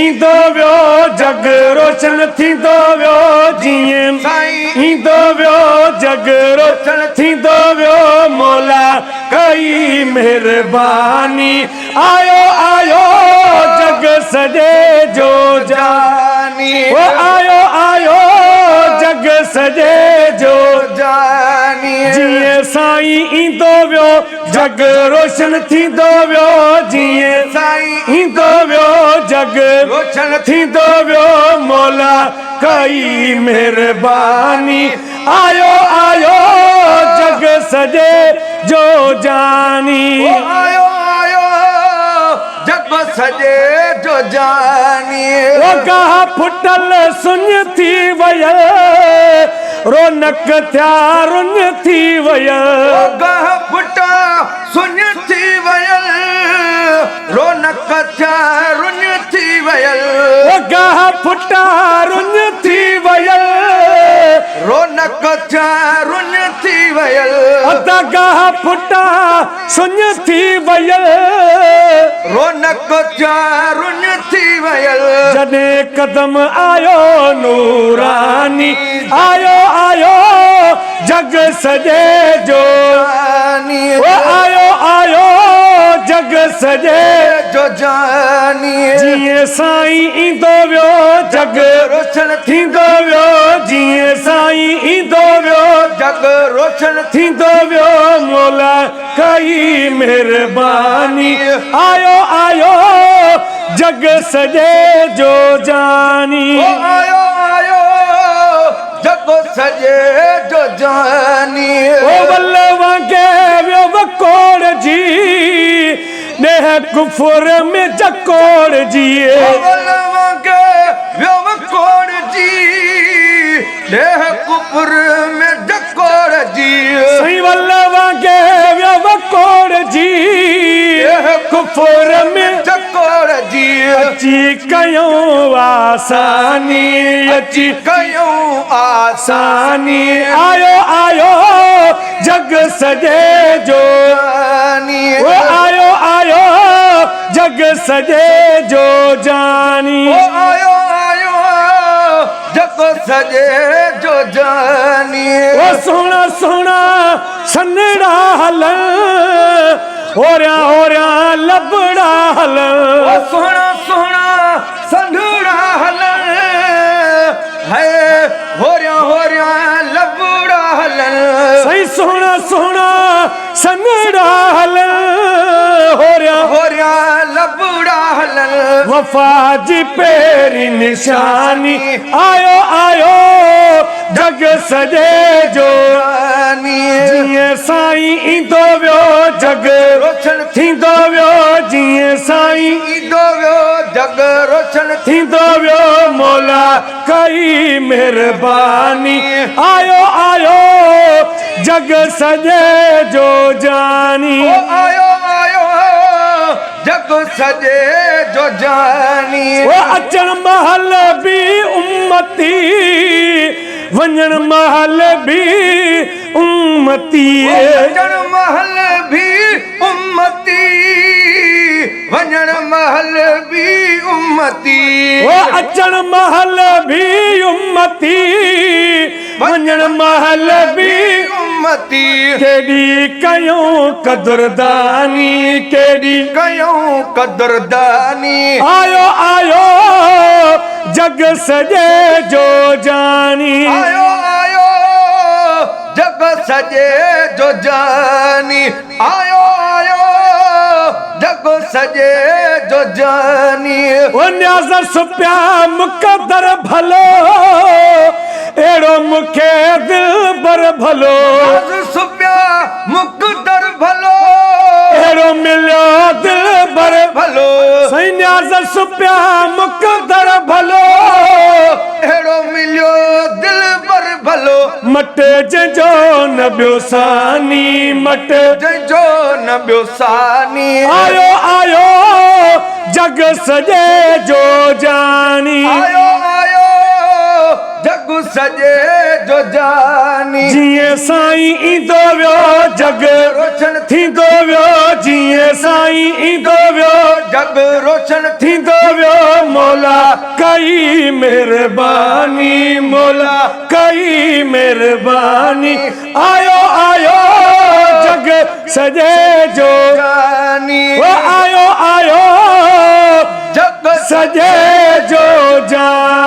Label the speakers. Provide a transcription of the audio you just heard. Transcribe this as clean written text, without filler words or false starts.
Speaker 1: ईंदो वियो जग रोशन थींदो वियो जीअं
Speaker 2: साईं
Speaker 1: ईंदो वियो जग रोशन थींदो वियो मौला कई महिरबानी आयो आयो जग सॼे जो
Speaker 2: जानी
Speaker 1: ओ आयो आयो जग सॼे जो
Speaker 2: जानी
Speaker 1: जीअं साईं ईंदो वियो जग रोशन थींदो वियो जीअं
Speaker 2: साईं
Speaker 1: ईंदो वियो जग
Speaker 2: रोशन
Speaker 1: थींदो वियो मौला कई महिरबानी आयो आयो जग सॼे जो जानी
Speaker 2: आयो आयो जग सॼे जो जानी
Speaker 1: ओ गाह फुटल सुन थी वयल रौनक थिया रुन थी वयल
Speaker 2: गाह फुटा सुन थी वयल रौनक थिया रुन थी वयल
Speaker 1: ओ गाह फुटा रुन थी वयल
Speaker 2: रौनक थिया रुन थी वयल
Speaker 1: अदा गाह फुटा सुन थी वयल
Speaker 2: रौनक थिया रुन थी वयल
Speaker 1: जॾहिं कदम आयो नूरानी आयो आयो जग सॼे जो
Speaker 2: जानी
Speaker 1: ओ आयो आयो जग सॼे
Speaker 2: जो जानी
Speaker 1: जीअं साईं ईंदो वियो जग
Speaker 2: रोशन
Speaker 1: थींदो वियो जीअं साईं ईंदो वियो
Speaker 2: जग रोशन
Speaker 1: थींदो वियो मौला कई महिरबानी आयो आयो जग सॼे जो जानी
Speaker 2: आयो आयो जग सॼे जो जानी
Speaker 1: ओ वल वांगे वियो वकोड़ जी ॾेह कुफुर में जकोड़ जी
Speaker 2: कोड़ जी देह कुपुर में जकोड़ जी
Speaker 1: सही वल वांगे वियो वकोड़ जी
Speaker 2: देह
Speaker 1: कुफुर में
Speaker 2: जकोड़ जी
Speaker 1: अची कयूं आसानी अची
Speaker 2: कयूं
Speaker 1: आसानी आयो आयो जग सॼे जो
Speaker 2: आसानी
Speaker 1: ओ आयो आयो जग सॼे जो जानी
Speaker 2: आयो आयो जग सॼे जो जानी
Speaker 1: ओ सोना सोना सनड़ा हलन होरिया होरिया लबड़ा हलन
Speaker 2: सोना सोना संधड़ा हलन है होरिया होरिया लबड़ा हलन
Speaker 1: सही सोना सोना सनड़ा हलन होरिया
Speaker 2: होरिया लबड़ा हलन
Speaker 1: वफा जी पेरी निशानी आयो आयो जग सॼे जो
Speaker 2: जानी
Speaker 1: जीअं साईं ईंदो वियो जग
Speaker 2: रोशन
Speaker 1: थींदो वियो जीअं साईं
Speaker 2: ईंदो वियो जग रोशन
Speaker 1: थींदो वियो मौला कई महिरबानी आयो आयो जग सॼे जो जानी
Speaker 2: आयो आयो जग सॼे जो जानी
Speaker 1: ओ अचण महल बि उम्मती वञण महल बि उम्मती
Speaker 2: वञण महल भी उम्मती वञण महल भी उम्मती
Speaker 1: ओ अचण महल बि उम्मती वञण महल बि
Speaker 2: उम्मती
Speaker 1: केॾी कयूं कदुरदानी केॾी
Speaker 2: कयूं कदरदानी
Speaker 1: आयो आयो जग सॼे जो जानी
Speaker 2: आयो आयो जग सॼे जो जानी आयो आयो जग सॼे जो जानी
Speaker 1: ओ न्याज़ सुपिया मुक़दर भलो अहिड़ो मूंखे दिलबर भलो
Speaker 2: सुपिया मुक़दर भलो
Speaker 1: अहिड़ो मिलियो दिलबर
Speaker 2: भलो
Speaker 1: सही न्याज़ सुपिया मुक़दर भलो
Speaker 2: अहिड़ो मिलियो दिल पर भलो
Speaker 1: मट जंहिंजो न ॿियो सानी मट
Speaker 2: जंहिंजो न ॿियो सानी
Speaker 1: आयो आयो जग सॼे जो जानी
Speaker 2: आयो आयो जग सॼे जो जानी
Speaker 1: जीअं साईं ईंदो वियो जग
Speaker 2: रोशन
Speaker 1: थींदो वियो जीअं साईं ईंदो वियो
Speaker 2: जग रोशन
Speaker 1: थींदो वियो मौला कई मेहरबानी मौला कई मेहरबानी आयो आयो जग सजे जो
Speaker 2: जानी
Speaker 1: वो आयो आयो
Speaker 2: जग
Speaker 1: सजे जो जान